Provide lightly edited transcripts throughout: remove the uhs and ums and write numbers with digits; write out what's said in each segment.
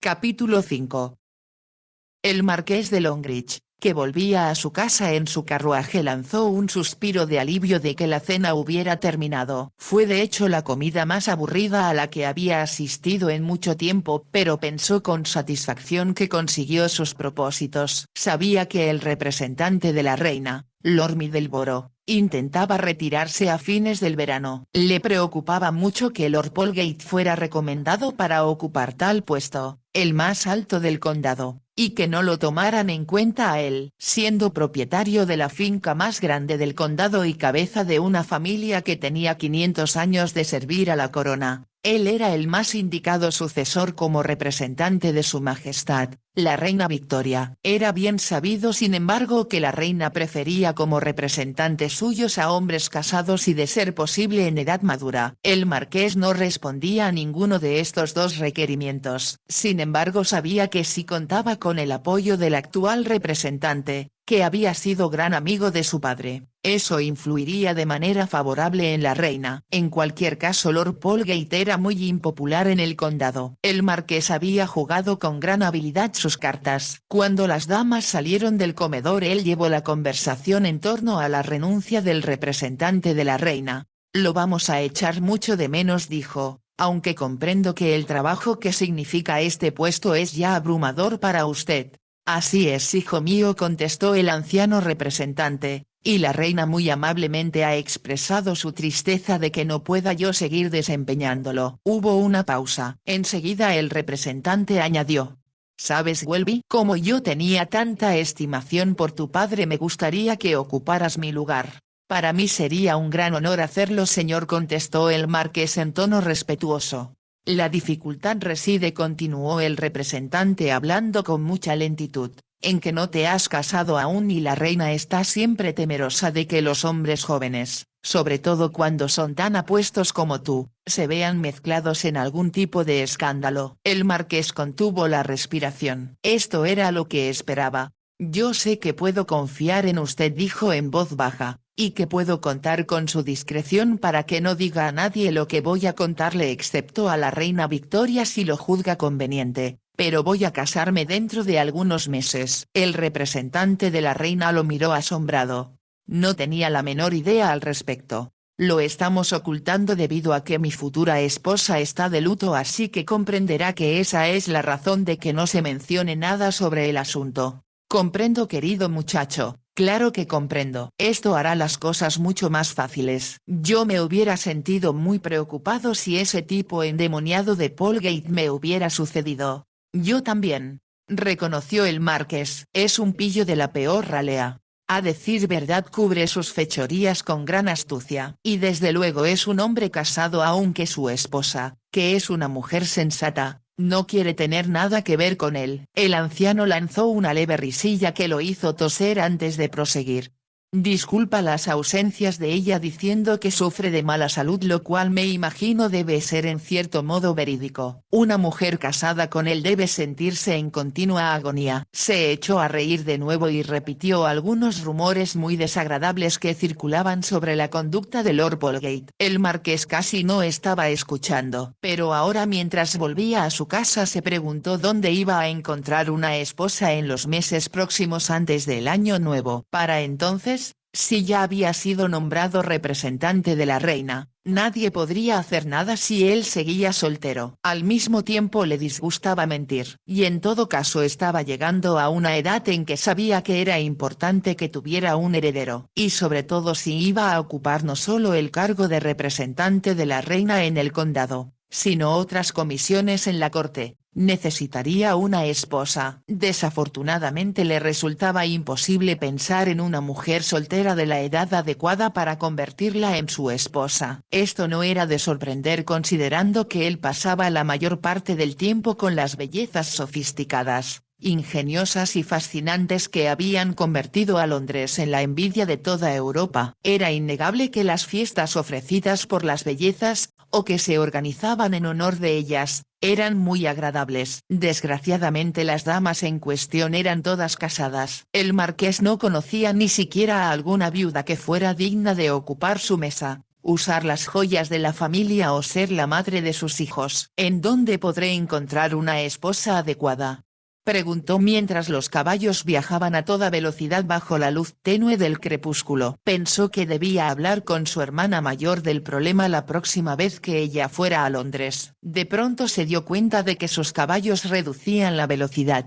Capítulo 5. El marqués de Longridge, que volvía a su casa en su carruaje, lanzó un suspiro de alivio de que la cena hubiera terminado. Fue de hecho la comida más aburrida a la que había asistido en mucho tiempo, pero pensó con satisfacción que consiguió sus propósitos. Sabía que el representante de la reina, Lord Middleborough, intentaba retirarse a fines del verano. Le preocupaba mucho que Lord Polegate fuera recomendado para ocupar tal puesto, el más alto del condado, y que no lo tomaran en cuenta a él, siendo propietario de la finca más grande del condado y cabeza de una familia que tenía 500 años de servir a la corona. Él era el más indicado sucesor como representante de su majestad, la reina Victoria. Era bien sabido sin embargo que la reina prefería como representantes suyos a hombres casados y de ser posible en edad madura. El marqués no respondía a ninguno de estos dos requerimientos. Sin embargo sabía que si contaba con el apoyo del actual representante, que había sido gran amigo de su padre, eso influiría de manera favorable en la reina. En cualquier caso Lord Polegate era muy impopular en el condado. El marqués había jugado con gran habilidad sus cartas. Cuando las damas salieron del comedor él llevó la conversación en torno a la renuncia del representante de la reina. «Lo vamos a echar mucho de menos», dijo, «aunque comprendo que el trabajo que significa este puesto es ya abrumador para usted». «Así es, hijo mío», contestó el anciano representante, «y la reina muy amablemente ha expresado su tristeza de que no pueda yo seguir desempeñándolo». Hubo una pausa. Enseguida el representante añadió: «¿Sabes, Welby? Como yo tenía tanta estimación por tu padre, me gustaría que ocuparas mi lugar». «Para mí sería un gran honor hacerlo, señor», contestó el marqués en tono respetuoso. «La dificultad reside», continuó el representante hablando con mucha lentitud, «en que no te has casado aún y la reina está siempre temerosa de que los hombres jóvenes, sobre todo cuando son tan apuestos como tú, se vean mezclados en algún tipo de escándalo». El marqués contuvo la respiración. Esto era lo que esperaba. «Yo sé que puedo confiar en usted», dijo en voz baja, «y que puedo contar con su discreción para que no diga a nadie lo que voy a contarle excepto a la reina Victoria si lo juzga conveniente, pero voy a casarme dentro de algunos meses». El representante de la reina lo miró asombrado. «No tenía la menor idea al respecto. Lo estamos ocultando debido a que mi futura esposa está de luto, así que comprenderá que esa es la razón de que no se mencione nada sobre el asunto». «Comprendo, querido muchacho, claro que comprendo. Esto hará las cosas mucho más fáciles. Yo me hubiera sentido muy preocupado si ese tipo endemoniado de Polegate me hubiera sucedido». «Yo también», reconoció el marqués. «Es un pillo de la peor ralea. A decir verdad cubre sus fechorías con gran astucia. Y desde luego es un hombre casado, aunque su esposa, que es una mujer sensata, no quiere tener nada que ver con él». El anciano lanzó una leve risilla que lo hizo toser antes de proseguir. «Disculpa las ausencias de ella diciendo que sufre de mala salud, lo cual me imagino debe ser en cierto modo verídico. Una mujer casada con él debe sentirse en continua agonía». Se echó a reír de nuevo y repitió algunos rumores muy desagradables que circulaban sobre la conducta de Lord Polegate. El marqués casi no estaba escuchando, pero ahora mientras volvía a su casa se preguntó dónde iba a encontrar una esposa en los meses próximos antes del año nuevo. Para entonces, si ya había sido nombrado representante de la reina, nadie podría hacer nada si él seguía soltero. Al mismo tiempo le disgustaba mentir, y en todo caso estaba llegando a una edad en que sabía que era importante que tuviera un heredero. Y sobre todo si iba a ocupar no solo el cargo de representante de la reina en el condado, sino otras comisiones en la corte, necesitaría una esposa. Desafortunadamente le resultaba imposible pensar en una mujer soltera de la edad adecuada para convertirla en su esposa. Esto no era de sorprender considerando que él pasaba la mayor parte del tiempo con las bellezas sofisticadas, ingeniosas y fascinantes que habían convertido a Londres en la envidia de toda Europa. Era innegable que las fiestas ofrecidas por las bellezas, o que se organizaban en honor de ellas, eran muy agradables. Desgraciadamente las damas en cuestión eran todas casadas. El marqués no conocía ni siquiera a alguna viuda que fuera digna de ocupar su mesa, ¿Usar las joyas de la familia o ser la madre de sus hijos? ¿En dónde podré encontrar una esposa adecuada?, preguntó mientras los caballos viajaban a toda velocidad bajo la luz tenue del crepúsculo. Pensó que debía hablar con su hermana mayor del problema la próxima vez que ella fuera a Londres. De pronto se dio cuenta de que sus caballos reducían la velocidad.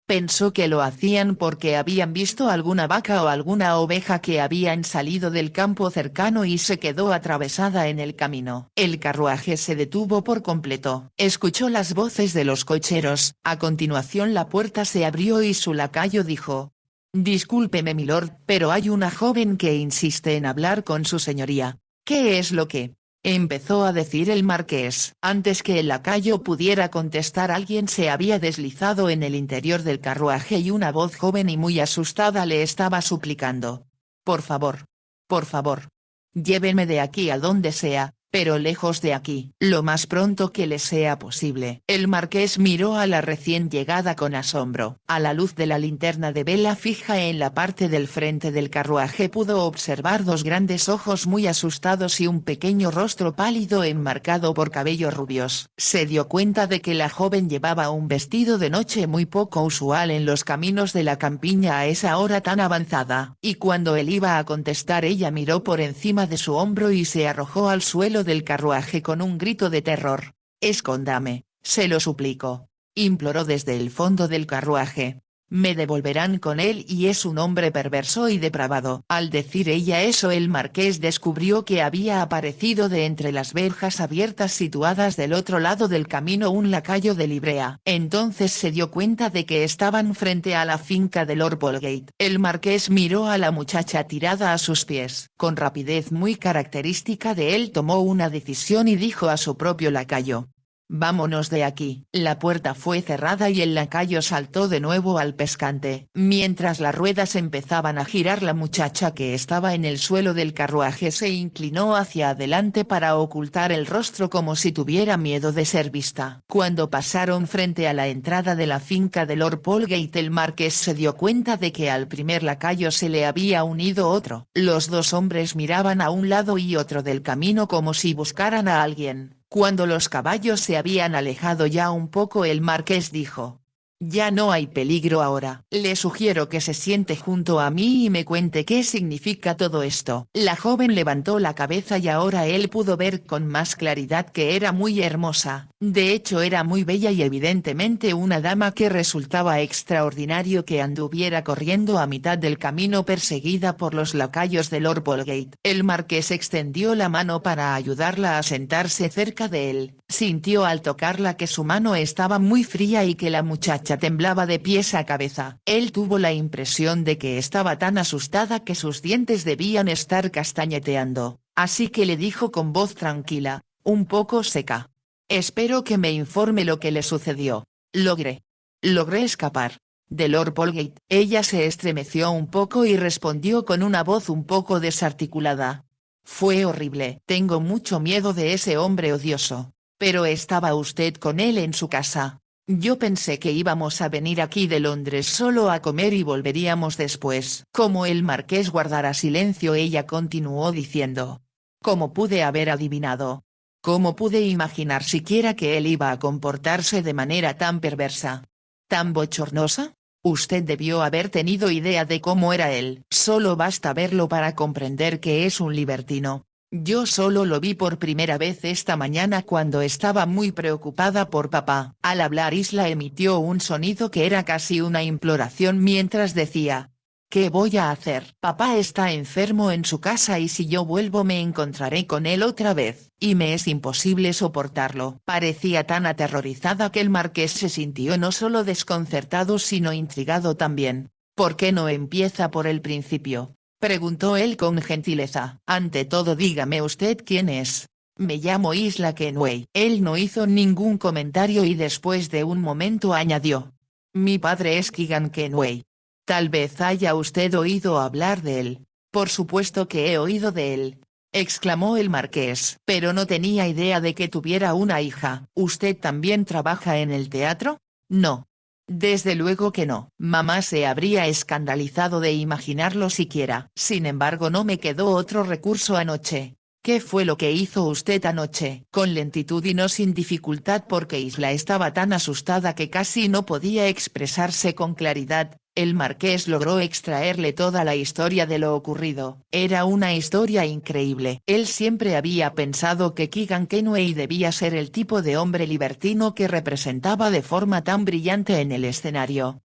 Pensó que lo hacían porque habían visto alguna vaca o alguna oveja que habían salido del campo cercano y se quedó atravesada en el camino. El carruaje se detuvo por completo. Escuchó las voces de los cocheros, a continuación la puerta se abrió y su lacayo dijo: «Discúlpeme milord, pero hay una joven que insiste en hablar con su señoría». «¿Qué es lo que?», empezó a decir el marqués. Antes que el lacayo pudiera contestar, alguien se había deslizado en el interior del carruaje y una voz joven y muy asustada le estaba suplicando: «Por favor. Por favor. Llévenme de aquí a donde sea, pero lejos de aquí, lo más pronto que le sea posible». El marqués miró a la recién llegada con asombro. A la luz de la linterna de vela fija en la parte del frente del carruaje pudo observar dos grandes ojos muy asustados y un pequeño rostro pálido enmarcado por cabellos rubios. Se dio cuenta de que la joven llevaba un vestido de noche muy poco usual en los caminos de la campiña a esa hora tan avanzada. Y cuando él iba a contestar, ella miró por encima de su hombro y se arrojó al suelo del carruaje con un grito de terror. «Escóndame, se lo suplico», imploró desde el fondo del carruaje. «Me devolverán con él y es un hombre perverso y depravado». Al decir ella eso, el marqués descubrió que había aparecido de entre las verjas abiertas situadas del otro lado del camino un lacayo de librea. Entonces se dio cuenta de que estaban frente a la finca de Lord Bolgate. El marqués miró a la muchacha tirada a sus pies. Con rapidez muy característica de él tomó una decisión y dijo a su propio lacayo: «Vámonos de aquí». La puerta fue cerrada y el lacayo saltó de nuevo al pescante. Mientras las ruedas empezaban a girar, la muchacha que estaba en el suelo del carruaje se inclinó hacia adelante para ocultar el rostro como si tuviera miedo de ser vista. Cuando pasaron frente a la entrada de la finca de Lord Bolgate, el marqués se dio cuenta de que al primer lacayo se le había unido otro. Los dos hombres miraban a un lado y otro del camino como si buscaran a alguien. Cuando los caballos se habían alejado ya un poco, el marqués dijo: «Ya no hay peligro ahora. Le sugiero que se siente junto a mí y me cuente qué significa todo esto». La joven levantó la cabeza y ahora él pudo ver con más claridad que era muy hermosa. De hecho era muy bella y evidentemente una dama que resultaba extraordinario que anduviera corriendo a mitad del camino perseguida por los lacayos de Lord Bolgate. El marqués extendió la mano para ayudarla a sentarse cerca de él. Sintió al tocarla que su mano estaba muy fría y que la muchacha temblaba de pies a cabeza. Él tuvo la impresión de que estaba tan asustada que sus dientes debían estar castañeteando, así que le dijo con voz tranquila, un poco seca: «Espero que me informe lo que le sucedió». Logré escapar de Lord Bolgate». Ella se estremeció un poco y respondió con una voz un poco desarticulada: «Fue horrible. Tengo mucho miedo de ese hombre odioso». «Pero estaba usted con él en su casa». «Yo pensé que íbamos a venir aquí de Londres solo a comer y volveríamos después». Como el marqués guardara silencio, ella continuó diciendo: «¿Cómo pude haber adivinado? ¿Cómo pude imaginar siquiera que él iba a comportarse de manera tan perversa? ¿Tan bochornosa? Usted debió haber tenido idea de cómo era él. Solo basta verlo para comprender que es un libertino. Yo solo lo vi por primera vez esta mañana cuando estaba muy preocupada por papá». Al hablar, Isla emitió un sonido que era casi una imploración mientras decía: «¿Qué voy a hacer? Papá está enfermo en su casa y si yo vuelvo me encontraré con él otra vez, y me es imposible soportarlo». Parecía tan aterrorizada que el marqués se sintió no solo desconcertado sino intrigado también. «¿Por qué no empieza por el principio?», preguntó él con gentileza. «Ante todo dígame usted quién es». «Me llamo Isla Kenway». Él no hizo ningún comentario y después de un momento añadió: «Mi padre es Keegan Kenway. Tal vez haya usted oído hablar de él». «Por supuesto que he oído de él», exclamó el marqués. «Pero no tenía idea de que tuviera una hija». «¿Usted también trabaja en el teatro?». «No. Desde luego que no». Mamá se habría escandalizado de imaginarlo siquiera. Sin embargo no me quedó otro recurso anoche. ¿Qué fue lo que hizo usted anoche? Con lentitud y no sin dificultad porque Isla estaba tan asustada que casi no podía expresarse con claridad. El marqués logró extraerle toda la historia de lo ocurrido. Era una historia increíble. Él siempre había pensado que Keegan Kenway debía ser el tipo de hombre libertino que representaba de forma tan brillante en el escenario.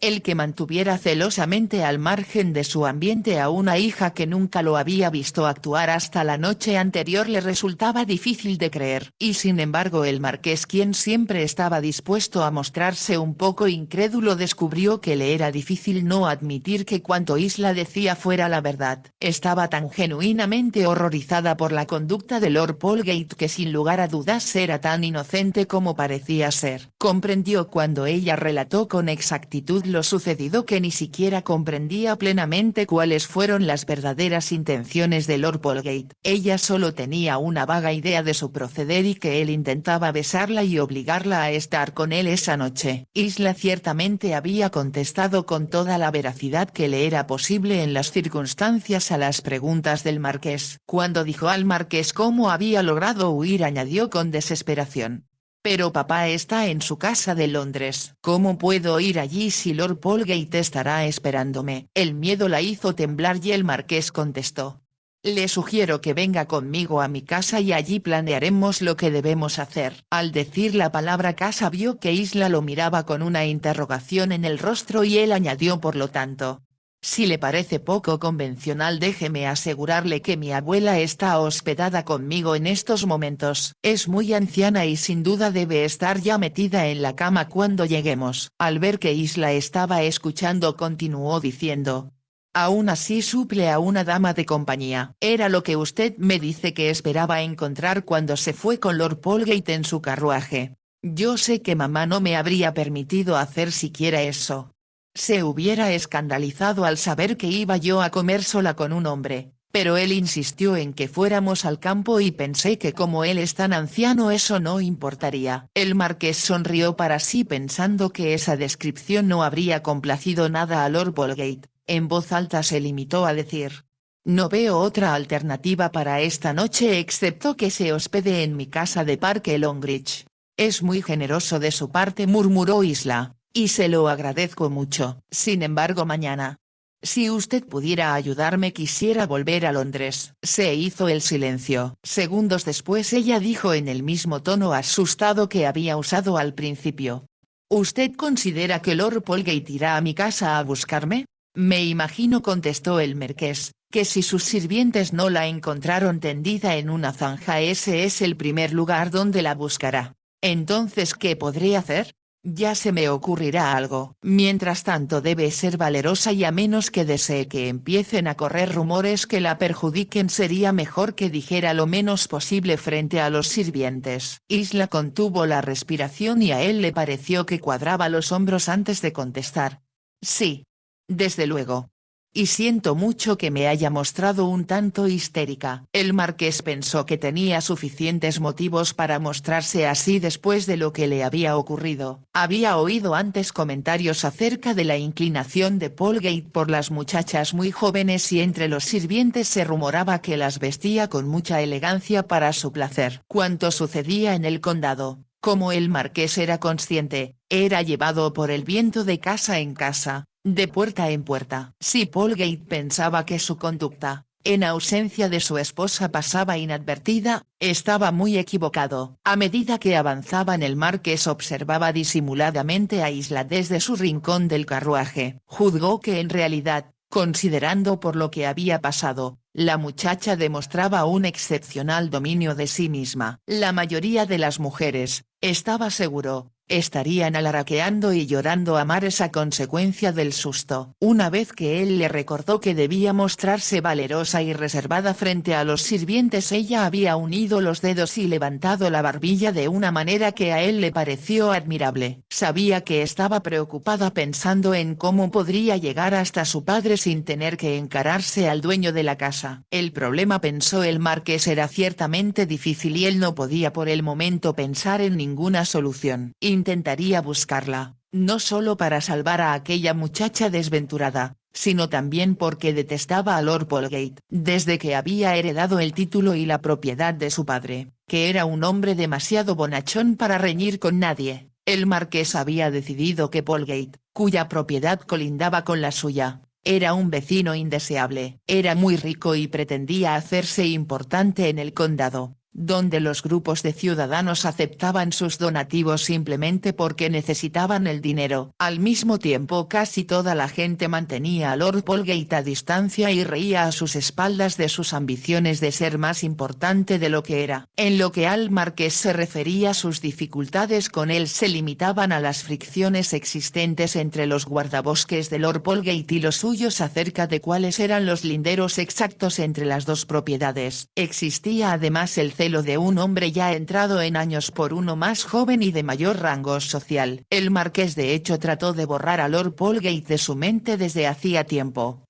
El que mantuviera celosamente al margen de su ambiente a una hija que nunca lo había visto actuar hasta la noche anterior le resultaba difícil de creer. Y sin embargo el marqués, quien siempre estaba dispuesto a mostrarse un poco incrédulo, descubrió que le era difícil no admitir que cuanto Isla decía fuera la verdad. Estaba tan genuinamente horrorizada por la conducta de Lord Polegate que sin lugar a dudas era tan inocente como parecía ser. Comprendió cuando ella relató con exactitud lo sucedido que ni siquiera comprendía plenamente cuáles fueron las verdaderas intenciones de Lord Polegate. Ella solo tenía una vaga idea de su proceder y que él intentaba besarla y obligarla a estar con él esa noche. Isla ciertamente había contestado con toda la veracidad que le era posible en las circunstancias a las preguntas del marqués. Cuando dijo al marqués cómo había logrado huir, añadió con desesperación: «Pero papá está en su casa de Londres. ¿Cómo puedo ir allí si Lord Polegate estará esperándome?» El miedo la hizo temblar y el marqués contestó: «Le sugiero que venga conmigo a mi casa y allí planearemos lo que debemos hacer». Al decir la palabra casa vio que Isla lo miraba con una interrogación en el rostro y él añadió: «Por lo tanto, si le parece poco convencional, déjeme asegurarle que mi abuela está hospedada conmigo en estos momentos. Es muy anciana y sin duda debe estar ya metida en la cama cuando lleguemos». Al ver que Isla estaba escuchando continuó diciendo: «Aún así suple a una dama de compañía. Era lo que usted me dice que esperaba encontrar cuando se fue con Lord Polegate en su carruaje. Yo sé que mamá no me habría permitido hacer siquiera eso. Se hubiera escandalizado al saber que iba yo a comer sola con un hombre, pero él insistió en que fuéramos al campo y pensé que como él es tan anciano eso no importaría». El marqués sonrió para sí pensando que esa descripción no habría complacido nada a Lord Polegate. En voz alta se limitó a decir: «No veo otra alternativa para esta noche excepto que se hospede en mi casa de Parque Longridge». «Es muy generoso de su parte», murmuró Isla, «y se lo agradezco mucho. Sin embargo mañana, si usted pudiera ayudarme, quisiera volver a Londres». Se hizo el silencio. Segundos después ella dijo en el mismo tono asustado que había usado al principio: «¿Usted considera que Lord Polegate irá a mi casa a buscarme?» «Me imagino», contestó el marqués, «que si sus sirvientes no la encontraron tendida en una zanja, ese es el primer lugar donde la buscará. Entonces, ¿qué podré hacer? Ya se me ocurrirá algo. Mientras tanto debe ser valerosa y a menos que desee que empiecen a correr rumores que la perjudiquen, sería mejor que dijera lo menos posible frente a los sirvientes». Isla contuvo la respiración y a él le pareció que cuadraba los hombros antes de contestar: «Sí. Desde luego. Y siento mucho que me haya mostrado un tanto histérica». El marqués pensó que tenía suficientes motivos para mostrarse así después de lo que le había ocurrido. Había oído antes comentarios acerca de la inclinación de Polegate por las muchachas muy jóvenes y entre los sirvientes se rumoraba que las vestía con mucha elegancia para su placer. Cuanto sucedía en el condado, como el marqués era consciente, era llevado por el viento de casa en casa, de puerta en puerta. Si Polegate pensaba que su conducta, en ausencia de su esposa, pasaba inadvertida, estaba muy equivocado. A medida que avanzaban, el marqués observaba disimuladamente a Isla desde su rincón del carruaje. Juzgó que en realidad, considerando por lo que había pasado, la muchacha demostraba un excepcional dominio de sí misma. La mayoría de las mujeres, estaba seguro, estarían alaraqueando y llorando a mares a consecuencia del susto. Una vez que él le recordó que debía mostrarse valerosa y reservada frente a los sirvientes, ella había unido los dedos y levantado la barbilla de una manera que a él le pareció admirable. Sabía que estaba preocupada pensando en cómo podría llegar hasta su padre sin tener que encararse al dueño de la casa. El problema, pensó el marqués, era ciertamente difícil y él no podía por el momento pensar en ninguna solución. Intentaría buscarla, no solo para salvar a aquella muchacha desventurada, sino también porque detestaba a Lord Polgate, desde que había heredado el título y la propiedad de su padre, que era un hombre demasiado bonachón para reñir con nadie. El marqués había decidido que Polgate, cuya propiedad colindaba con la suya, era un vecino indeseable. Era muy rico y pretendía hacerse importante en el condado, donde los grupos de ciudadanos aceptaban sus donativos simplemente porque necesitaban el dinero. Al mismo tiempo casi toda la gente mantenía a Lord Polgate a distancia y reía a sus espaldas de sus ambiciones de ser más importante de lo que era. En lo que al marqués se refería, sus dificultades con él se limitaban a las fricciones existentes entre los guardabosques de Lord Polgate y los suyos acerca de cuáles eran los linderos exactos entre las dos propiedades. Existía además el celo de un hombre ya entrado en años por uno más joven y de mayor rango social. El marqués de hecho trató de borrar a Lord Polgate de su mente desde hacía tiempo.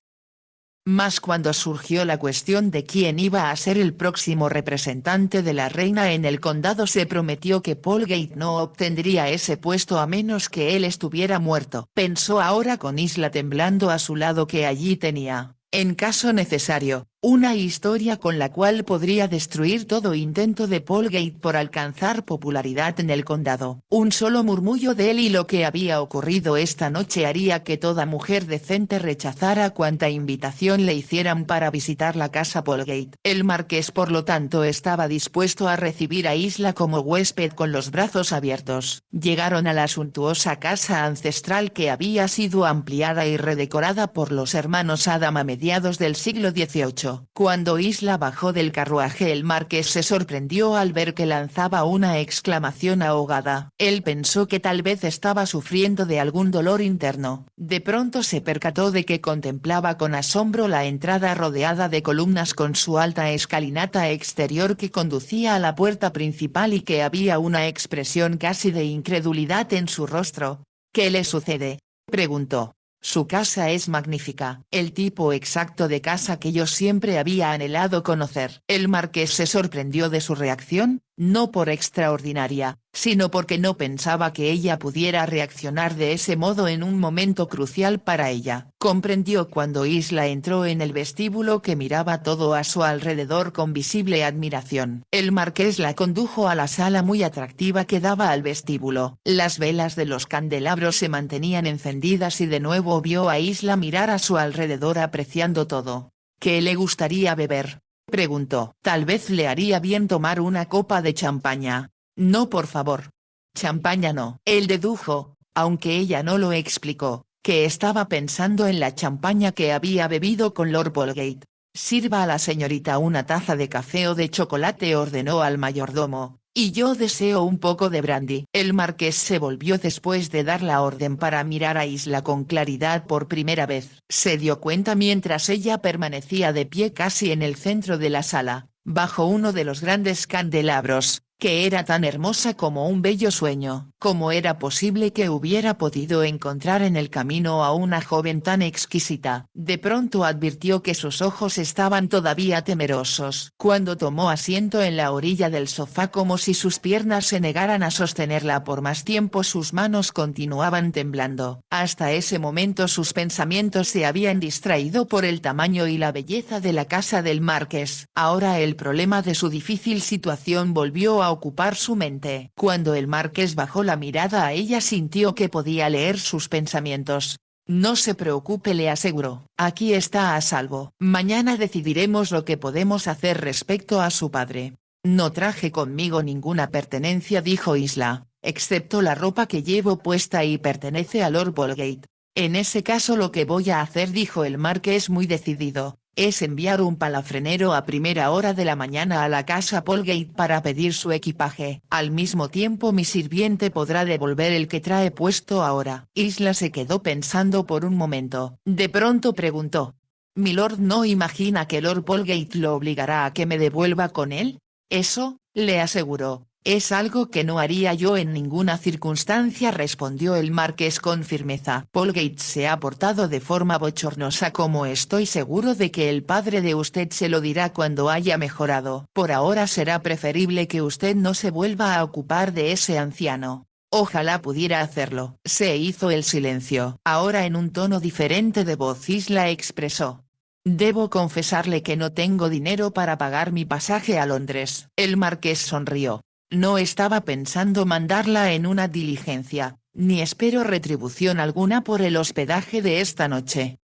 Mas cuando surgió la cuestión de quién iba a ser el próximo representante de la reina en el condado, se prometió que Polgate no obtendría ese puesto a menos que él estuviera muerto. Pensó ahora con Isla temblando a su lado que allí tenía, en caso necesario, una historia con la cual podría destruir todo intento de Polgate por alcanzar popularidad en el condado. Un solo murmullo de él y lo que había ocurrido esta noche haría que toda mujer decente rechazara cuanta invitación le hicieran para visitar la casa Polgate. El marqués por lo tanto estaba dispuesto a recibir a Isla como huésped con los brazos abiertos. Llegaron a la suntuosa casa ancestral que había sido ampliada y redecorada por los hermanos Adam a mediados del siglo XVIII. Cuando Isla bajó del carruaje, el marqués se sorprendió al ver que lanzaba una exclamación ahogada. Él pensó que tal vez estaba sufriendo de algún dolor interno. De pronto se percató de que contemplaba con asombro la entrada rodeada de columnas con su alta escalinata exterior que conducía a la puerta principal y que había una expresión casi de incredulidad en su rostro. «¿Qué le sucede?», preguntó. «Su casa es magnífica, el tipo exacto de casa que yo siempre había anhelado conocer». El marqués se sorprendió de su reacción, no por extraordinaria, sino porque no pensaba que ella pudiera reaccionar de ese modo en un momento crucial para ella. Comprendió cuando Isla entró en el vestíbulo que miraba todo a su alrededor con visible admiración. El marqués la condujo a la sala muy atractiva que daba al vestíbulo. Las velas de los candelabros se mantenían encendidas y de nuevo vio a Isla mirar a su alrededor apreciando todo. «¿Qué le gustaría beber?», preguntó. «Tal vez le haría bien tomar una copa de champaña». «No, por favor. Champaña no». Él dedujo, aunque ella no lo explicó, que estaba pensando en la champaña que había bebido con Lord Polgate. «Sirva a la señorita una taza de café o de chocolate», ordenó al mayordomo. «Y yo deseo un poco de brandy». El marqués se volvió después de dar la orden para mirar a Isla con claridad por primera vez. Se dio cuenta mientras ella permanecía de pie casi en el centro de la sala, bajo uno de los grandes candelabros, que era tan hermosa como un bello sueño. ¿Cómo era posible que hubiera podido encontrar en el camino a una joven tan exquisita? De pronto advirtió que sus ojos estaban todavía temerosos. Cuando tomó asiento en la orilla del sofá como si sus piernas se negaran a sostenerla por más tiempo, sus manos continuaban temblando. Hasta ese momento sus pensamientos se habían distraído por el tamaño y la belleza de la casa del marqués. Ahora el problema de su difícil situación volvió a ocupar su mente. Cuando el marqués bajó la mirada a ella sintió que podía leer sus pensamientos. «No se preocupe», le aseguró. «Aquí está a salvo. Mañana decidiremos lo que podemos hacer respecto a su padre». «No traje conmigo ninguna pertenencia», dijo Isla, «excepto la ropa que llevo puesta y pertenece a Lord Polgate». «En ese caso lo que voy a hacer», dijo el marqués muy decidido, «es enviar un palafrenero a primera hora de la mañana a la casa Polgate para pedir su equipaje. Al mismo tiempo mi sirviente podrá devolver el que trae puesto ahora». Isla se quedó pensando por un momento. De pronto preguntó. «¿Milord no imagina que Lord Polgate lo obligará a que me devuelva con él?». «Eso», le aseguró, «es algo que no haría yo en ninguna circunstancia», respondió el marqués con firmeza. «Polgate se ha portado de forma bochornosa, como estoy seguro de que el padre de usted se lo dirá cuando haya mejorado. Por ahora será preferible que usted no se vuelva a ocupar de ese anciano». Ojalá pudiera hacerlo. Se hizo el silencio. Ahora en un tono diferente de voz Isla expresó. Debo confesarle que no tengo dinero para pagar mi pasaje a Londres. El marqués sonrió. No estaba pensando mandarla en una diligencia, ni espero retribución alguna por el hospedaje de esta noche.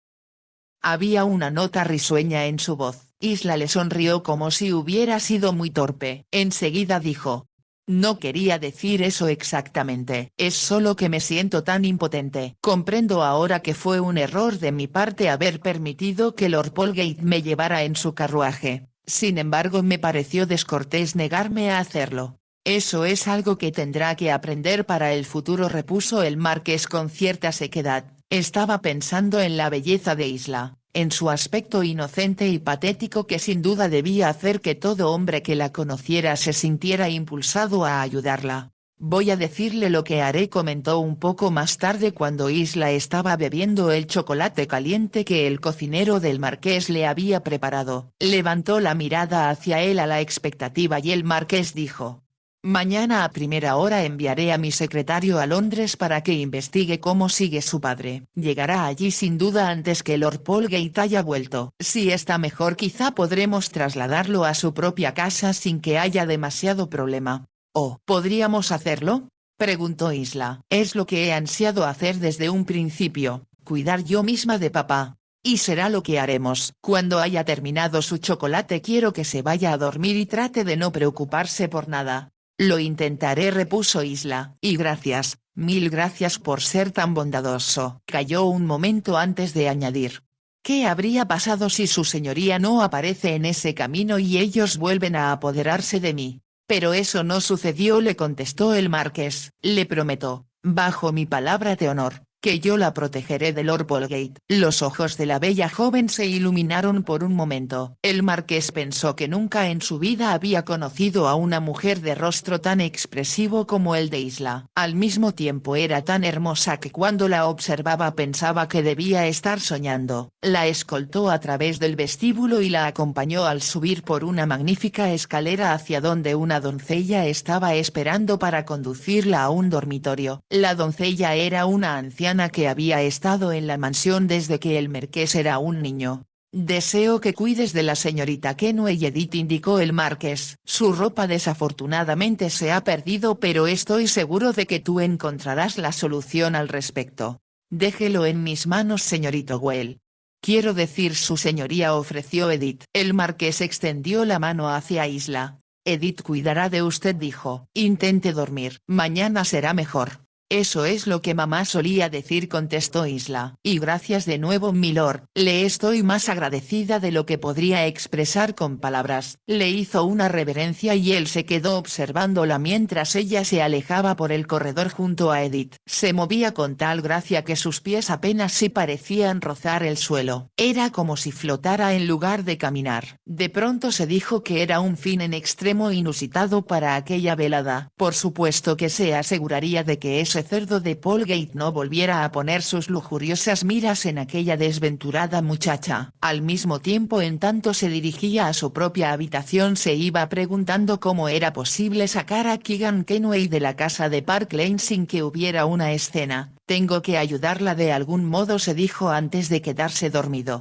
Había una nota risueña en su voz. Isla le sonrió como si hubiera sido muy torpe. Enseguida dijo. No quería decir eso exactamente. Es solo que me siento tan impotente. Comprendo ahora que fue un error de mi parte haber permitido que Lord Polgate me llevara en su carruaje. Sin embargo me pareció descortés negarme a hacerlo. Eso es algo que tendrá que aprender para el futuro, repuso el marqués con cierta sequedad. Estaba pensando en la belleza de Isla, en su aspecto inocente y patético que sin duda debía hacer que todo hombre que la conociera se sintiera impulsado a ayudarla. Voy a decirle lo que haré, comentó un poco más tarde cuando Isla estaba bebiendo el chocolate caliente que el cocinero del marqués le había preparado. Levantó la mirada hacia él a la expectativa y el marqués dijo. Mañana a primera hora enviaré a mi secretario a Londres para que investigue cómo sigue su padre. Llegará allí sin duda antes que Lord Polgate haya vuelto. Si está mejor quizá podremos trasladarlo a su propia casa sin que haya demasiado problema. ¿Oh, podríamos hacerlo? Preguntó Isla. Es lo que he ansiado hacer desde un principio, cuidar yo misma de papá. Y será lo que haremos. Cuando haya terminado su chocolate quiero que se vaya a dormir y trate de no preocuparse por nada. Lo intentaré, repuso Isla. Y gracias, mil gracias por ser tan bondadoso. Calló un momento antes de añadir. ¿Qué habría pasado si su señoría no aparece en ese camino y ellos vuelven a apoderarse de mí? Pero eso no sucedió, le contestó el marqués. Le prometo, bajo mi palabra de honor, que yo la protegeré de Lord Polgate. Los ojos de la bella joven se iluminaron por un momento. El marqués pensó que nunca en su vida había conocido a una mujer de rostro tan expresivo como el de Isla. Al mismo tiempo era tan hermosa que cuando la observaba pensaba que debía estar soñando. La escoltó a través del vestíbulo y la acompañó al subir por una magnífica escalera hacia donde una doncella estaba esperando para conducirla a un dormitorio. La doncella era una anciana que había estado en la mansión desde que el marqués era un niño. Deseo que cuides de la señorita Kenway, Edith, indicó el marqués. Su ropa desafortunadamente se ha perdido, pero estoy seguro de que tú encontrarás la solución al respecto. Déjelo en mis manos, señorito Well. Quiero decir, su señoría, ofreció Edith. El marqués extendió la mano hacia Isla. Edith cuidará de usted, dijo. Intente dormir. Mañana será mejor. Eso es lo que mamá solía decir, contestó Isla. Y gracias de nuevo, milord. Le estoy más agradecida de lo que podría expresar con palabras. Le hizo una reverencia y él se quedó observándola mientras ella se alejaba por el corredor junto a Edith. Se movía con tal gracia que sus pies apenas si parecían rozar el suelo. Era como si flotara en lugar de caminar. De pronto se dijo que era un fin en extremo inusitado para aquella velada. Por supuesto que se aseguraría de que ese cerdo de Polgate no volviera a poner sus lujuriosas miras en aquella desventurada muchacha. Al mismo tiempo, en tanto se dirigía a su propia habitación, se iba preguntando cómo era posible sacar a Keegan Kenway de la casa de Park Lane sin que hubiera una escena. Tengo que ayudarla de algún modo, se dijo antes de quedarse dormido.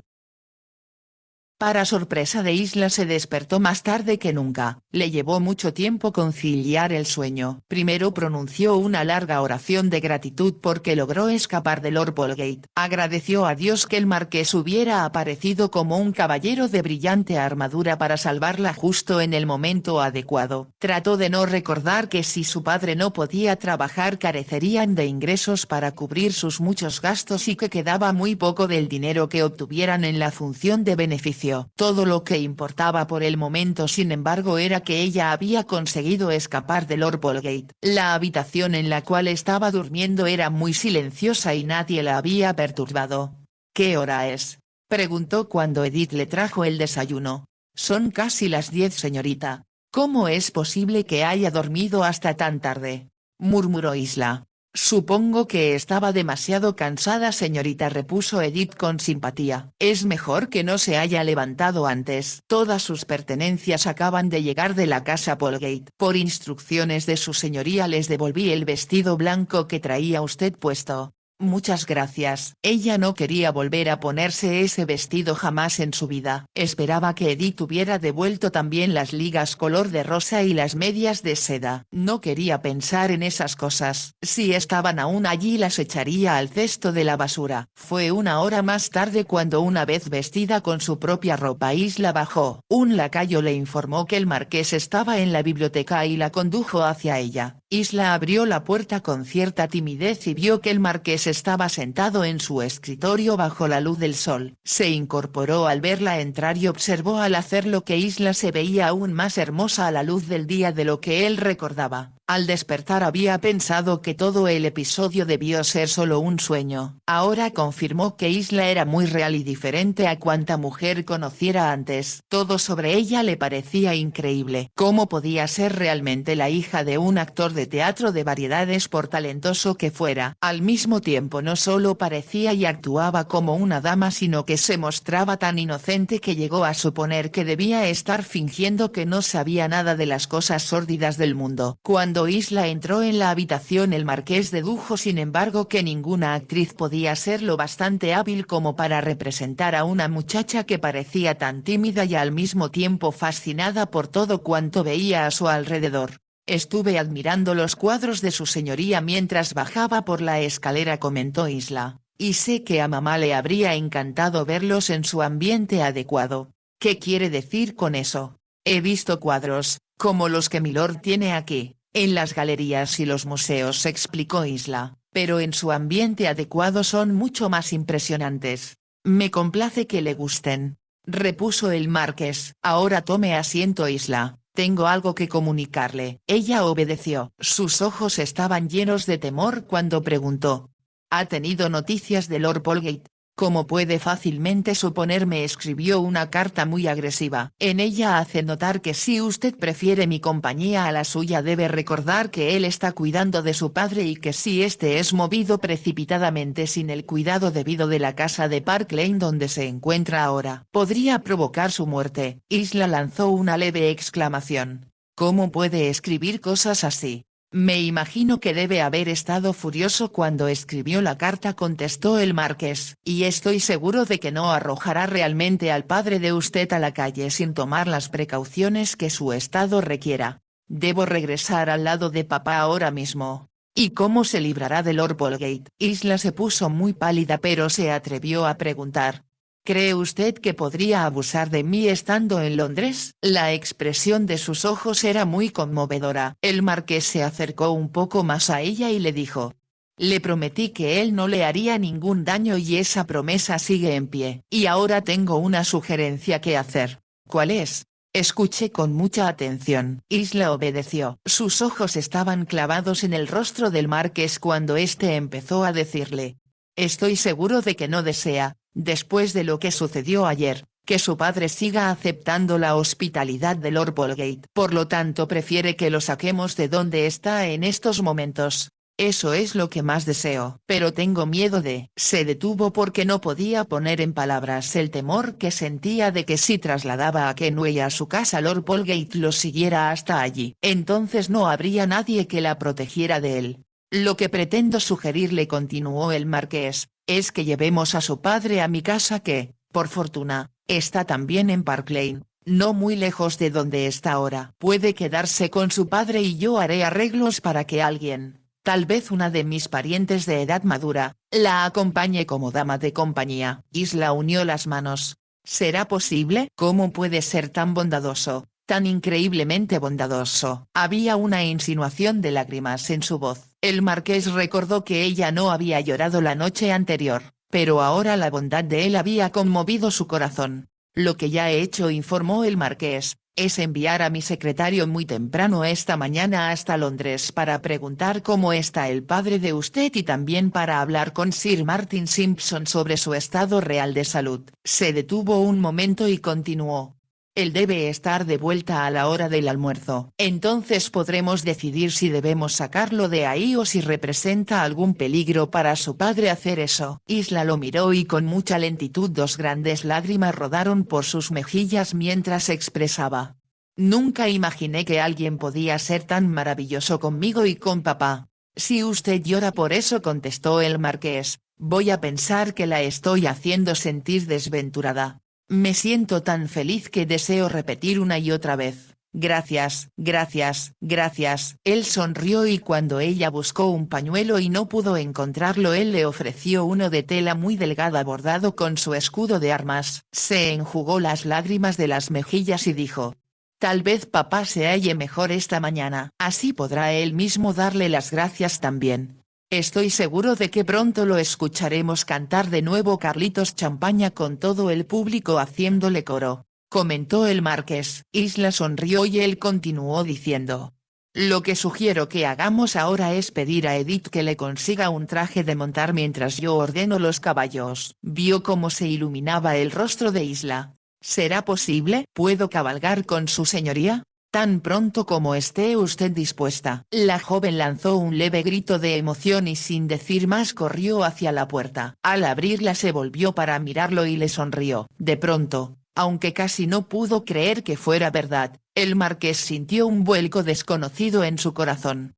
Para sorpresa de Isla, se despertó más tarde que nunca. Le llevó mucho tiempo conciliar el sueño. Primero pronunció una larga oración de gratitud porque logró escapar de Lord Polgate. Agradeció a Dios que el marqués hubiera aparecido como un caballero de brillante armadura para salvarla justo en el momento adecuado. Trató de no recordar que si su padre no podía trabajar carecerían de ingresos para cubrir sus muchos gastos y que quedaba muy poco del dinero que obtuvieran en la función de beneficio. Todo lo que importaba por el momento, sin embargo, era que ella había conseguido escapar de Lord Polgate. La habitación en la cual estaba durmiendo era muy silenciosa y nadie la había perturbado. ¿Qué hora es?, preguntó cuando Edith le trajo el desayuno. Son casi las 10, señorita. ¿Cómo es posible que haya dormido hasta tan tarde?, murmuró Isla. Supongo que estaba demasiado cansada, señorita, repuso Edith con simpatía. Es mejor que no se haya levantado antes. Todas sus pertenencias acaban de llegar de la casa Polgate. Por instrucciones de su señoría les devolví el vestido blanco que traía usted puesto. Muchas gracias. Ella no quería volver a ponerse ese vestido jamás en su vida. Esperaba que Edith hubiera devuelto también las ligas color de rosa y las medias de seda. No quería pensar en esas cosas. Si estaban aún allí las echaría al cesto de la basura. Fue una hora más tarde cuando, una vez vestida con su propia ropa, Isla bajó. Un lacayo le informó que el marqués estaba en la biblioteca y la condujo hacia ella. Isla abrió la puerta con cierta timidez y vio que el marqués estaba sentado en su escritorio bajo la luz del sol. Se incorporó al verla entrar y observó al hacerlo que Isla se veía aún más hermosa a la luz del día de lo que él recordaba. Al despertar había pensado que todo el episodio debió ser solo un sueño. Ahora confirmó que Isla era muy real y diferente a cuanta mujer conociera antes. Todo sobre ella le parecía increíble. ¿Cómo podía ser realmente la hija de un actor de teatro de variedades, por talentoso que fuera? Al mismo tiempo no solo parecía y actuaba como una dama, sino que se mostraba tan inocente que llegó a suponer que debía estar fingiendo que no sabía nada de las cosas sórdidas del mundo. Cuando Isla entró en la habitación, el marqués dedujo sin embargo que ninguna actriz podía ser lo bastante hábil como para representar a una muchacha que parecía tan tímida y al mismo tiempo fascinada por todo cuanto veía a su alrededor. Estuve admirando los cuadros de su señoría mientras bajaba por la escalera, comentó Isla, y sé que a mamá le habría encantado verlos en su ambiente adecuado. ¿Qué quiere decir con eso? He visto cuadros, como los que Milord tiene aquí, en las galerías y los museos, explicó Isla, pero en su ambiente adecuado son mucho más impresionantes. Me complace que le gusten, repuso el marqués. Ahora tome asiento, Isla. Tengo algo que comunicarle. Ella obedeció. Sus ojos estaban llenos de temor cuando preguntó: ¿Ha tenido noticias de Lord Polgate? Como puede fácilmente suponer, me escribió una carta muy agresiva. En ella hace notar que si usted prefiere mi compañía a la suya, debe recordar que él está cuidando de su padre y que si éste es movido precipitadamente sin el cuidado debido de la casa de Park Lane donde se encuentra ahora, podría provocar su muerte. Isla lanzó una leve exclamación. ¿Cómo puede escribir cosas así? Me imagino que debe haber estado furioso cuando escribió la carta, contestó el marqués, y estoy seguro de que no arrojará realmente al padre de usted a la calle sin tomar las precauciones que su estado requiera. Debo regresar al lado de papá ahora mismo. ¿Y cómo se librará de Lord Polgate? Isla se puso muy pálida pero se atrevió a preguntar. ¿Cree usted que podría abusar de mí estando en Londres? La expresión de sus ojos era muy conmovedora. El marqués se acercó un poco más a ella y le dijo: le prometí que él no le haría ningún daño y esa promesa sigue en pie. Y ahora tengo una sugerencia que hacer. ¿Cuál es? Escuché con mucha atención. Isla obedeció. Sus ojos estaban clavados en el rostro del marqués cuando éste empezó a decirle: estoy seguro de que no desea, después de lo que sucedió ayer, que su padre siga aceptando la hospitalidad de Lord Polgate. Por lo tanto prefiere que lo saquemos de donde está en estos momentos. Eso es lo que más deseo. Pero tengo miedo de... Se detuvo porque no podía poner en palabras el temor que sentía de que si trasladaba a Kenway a su casa, Lord Polgate lo siguiera hasta allí. Entonces no habría nadie que la protegiera de él. Lo que pretendo sugerirle, continuó el marqués, es que llevemos a su padre a mi casa que, por fortuna, está también en Park Lane, no muy lejos de donde está ahora. Puede quedarse con su padre y yo haré arreglos para que alguien, tal vez una de mis parientes de edad madura, la acompañe como dama de compañía. Isla unió las manos. ¿Será posible? ¿Cómo puede ser tan bondadoso? Tan increíblemente bondadoso. Había una insinuación de lágrimas en su voz. El marqués recordó que ella no había llorado la noche anterior, pero ahora la bondad de él había conmovido su corazón. Lo que ya he hecho, informó el marqués, es enviar a mi secretario muy temprano esta mañana hasta Londres para preguntar cómo está el padre de usted y también para hablar con Sir Martin Simpson sobre su estado real de salud. Se detuvo un momento y continuó. Él debe estar de vuelta a la hora del almuerzo. Entonces podremos decidir si debemos sacarlo de ahí o si representa algún peligro para su padre hacer eso. Isla lo miró y con mucha lentitud dos grandes lágrimas rodaron por sus mejillas mientras expresaba: nunca imaginé que alguien podía ser tan maravilloso conmigo y con papá. Si usted llora por eso, contestó el marqués, voy a pensar que la estoy haciendo sentir desventurada. Me siento tan feliz que deseo repetir una y otra vez: gracias, gracias, gracias. Él sonrió y cuando ella buscó un pañuelo y no pudo encontrarlo, él le ofreció uno de tela muy delgada bordado con su escudo de armas. Se enjugó las lágrimas de las mejillas y dijo: tal vez papá se halle mejor esta mañana. Así podrá él mismo darle las gracias también. Estoy seguro de que pronto lo escucharemos cantar de nuevo Carlitos Champaña con todo el público haciéndole coro, comentó el marqués. Isla sonrió y él continuó diciendo: lo que sugiero que hagamos ahora es pedir a Edith que le consiga un traje de montar mientras yo ordeno los caballos. Vio cómo se iluminaba el rostro de Isla. ¿Será posible? ¿Puedo cabalgar con su señoría? Tan pronto como esté usted dispuesta. La joven lanzó un leve grito de emoción y sin decir más corrió hacia la puerta. Al abrirla se volvió para mirarlo y le sonrió. De pronto, aunque casi no pudo creer que fuera verdad, el marqués sintió un vuelco desconocido en su corazón.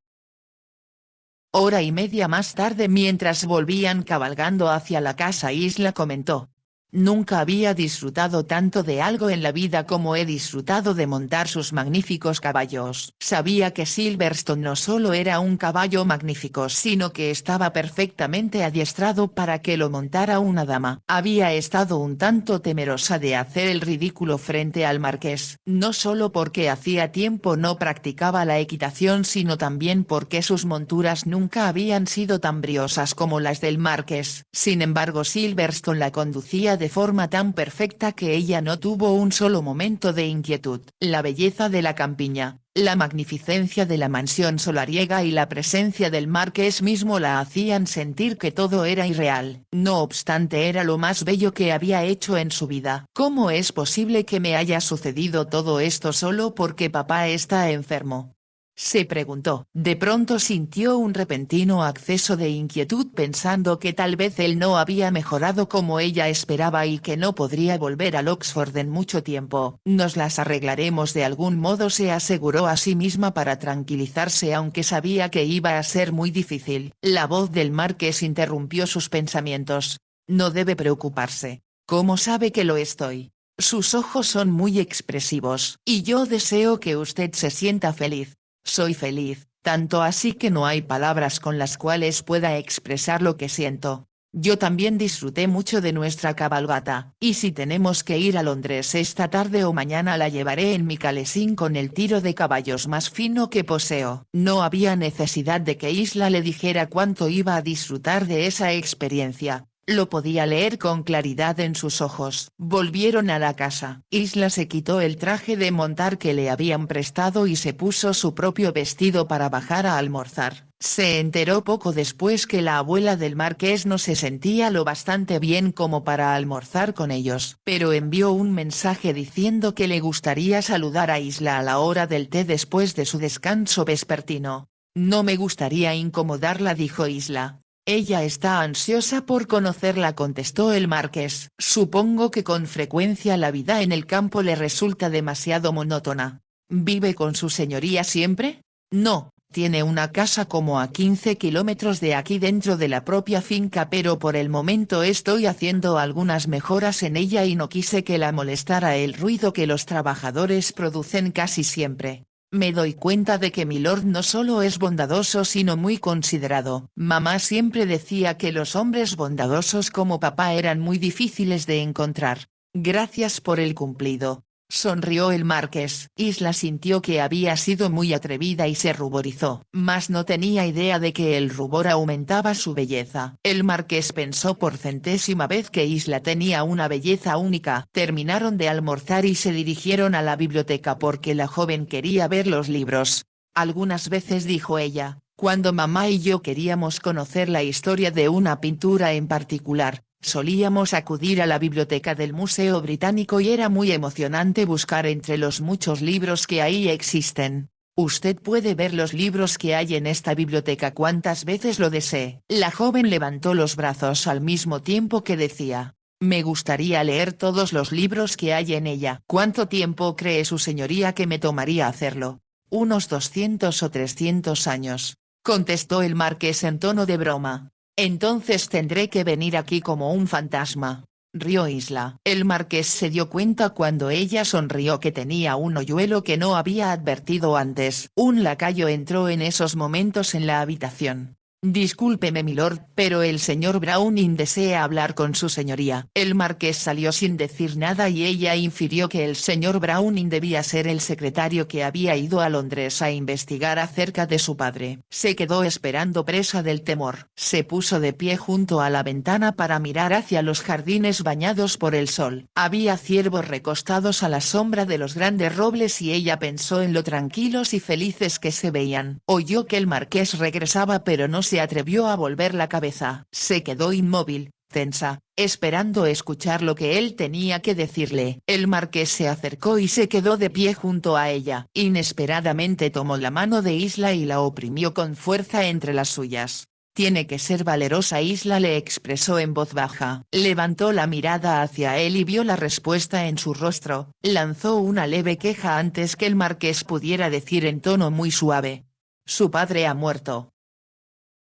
Hora y media más tarde, mientras volvían cabalgando hacia la casa, Isla comentó: nunca había disfrutado tanto de algo en la vida como he disfrutado de montar sus magníficos caballos. Sabía que Silverstone no solo era un caballo magnífico, sino que estaba perfectamente adiestrado para que lo montara una dama. Había estado un tanto temerosa de hacer el ridículo frente al marqués, no solo porque hacía tiempo no practicaba la equitación, sino también porque sus monturas nunca habían sido tan briosas como las del marqués. Sin embargo, Silverstone la conducía de forma tan perfecta que ella no tuvo un solo momento de inquietud. La belleza de la campiña, la magnificencia de la mansión solariega y la presencia del marqués mismo la hacían sentir que todo era irreal. No obstante, era lo más bello que había hecho en su vida. ¿Cómo es posible que me haya sucedido todo esto solo porque papá está enfermo?, se preguntó. De pronto sintió un repentino acceso de inquietud pensando que tal vez él no había mejorado como ella esperaba y que no podría volver al Oxford en mucho tiempo. Nos las arreglaremos de algún modo, se aseguró a sí misma para tranquilizarse, aunque sabía que iba a ser muy difícil. La voz del marqués interrumpió sus pensamientos. No debe preocuparse. ¿Cómo sabe que lo estoy? Sus ojos son muy expresivos. Y yo deseo que usted se sienta feliz. Soy feliz, tanto así que no hay palabras con las cuales pueda expresar lo que siento. Yo también disfruté mucho de nuestra cabalgata, y si tenemos que ir a Londres esta tarde o mañana, la llevaré en mi calesín con el tiro de caballos más fino que poseo. No había necesidad de que Isla le dijera cuánto iba a disfrutar de esa experiencia. Lo podía leer con claridad en sus ojos. Volvieron a la casa. Isla se quitó el traje de montar que le habían prestado y se puso su propio vestido para bajar a almorzar. Se enteró poco después que la abuela del marqués no se sentía lo bastante bien como para almorzar con ellos, pero envió un mensaje diciendo que le gustaría saludar a Isla a la hora del té después de su descanso vespertino. No me gustaría incomodarla, dijo Isla. Ella está ansiosa por conocerla, contestó el marqués. Supongo que con frecuencia la vida en el campo le resulta demasiado monótona. ¿Vive con su señoría siempre? No, tiene una casa como a 15 kilómetros de aquí dentro de la propia finca, pero por el momento estoy haciendo algunas mejoras en ella y no quise que la molestara el ruido que los trabajadores producen casi siempre. Me doy cuenta de que milord no solo es bondadoso sino muy considerado. Mamá siempre decía que los hombres bondadosos como papá eran muy difíciles de encontrar. Gracias por el cumplido. Sonrió el marqués. Isla sintió que había sido muy atrevida y se ruborizó, mas no tenía idea de que el rubor aumentaba su belleza. El marqués pensó por centésima vez que Isla tenía una belleza única. Terminaron de almorzar y se dirigieron a la biblioteca porque la joven quería ver los libros. Algunas veces, dijo ella, cuando mamá y yo queríamos conocer la historia de una pintura en particular, Solíamos acudir a la biblioteca del Museo Británico y era muy emocionante buscar entre los muchos libros que ahí existen. Usted puede ver los libros que hay en esta biblioteca cuantas veces lo desee. La joven levantó los brazos al mismo tiempo que decía: me gustaría leer todos los libros que hay en ella. ¿Cuánto tiempo cree su señoría que me tomaría hacerlo? Unos 200 o 300 años, contestó el marqués en tono de broma. Entonces tendré que venir aquí como un fantasma. Rió Isla. El marqués se dio cuenta cuando ella sonrió que tenía un hoyuelo que no había advertido antes. Un lacayo entró en esos momentos en la habitación. Discúlpeme milord, pero el señor Browning desea hablar con su señoría. El marqués salió sin decir nada y ella infirió que el señor Browning debía ser el secretario que había ido a Londres a investigar acerca de su padre. Se quedó esperando presa del temor. Se puso de pie junto a la ventana para mirar hacia los jardines bañados por el sol. Había ciervos recostados a la sombra de los grandes robles y ella pensó en lo tranquilos y felices que se veían. Oyó que el marqués regresaba pero no se atrevió a volver la cabeza. Se quedó inmóvil, tensa, esperando escuchar lo que él tenía que decirle. El marqués se acercó y se quedó de pie junto a ella. Inesperadamente tomó la mano de Isla y la oprimió con fuerza entre las suyas. Tiene que ser valerosa, Isla le expresó en voz baja. Levantó la mirada hacia él y vio la respuesta en su rostro. Lanzó una leve queja antes que el marqués pudiera decir en tono muy suave: su padre ha muerto.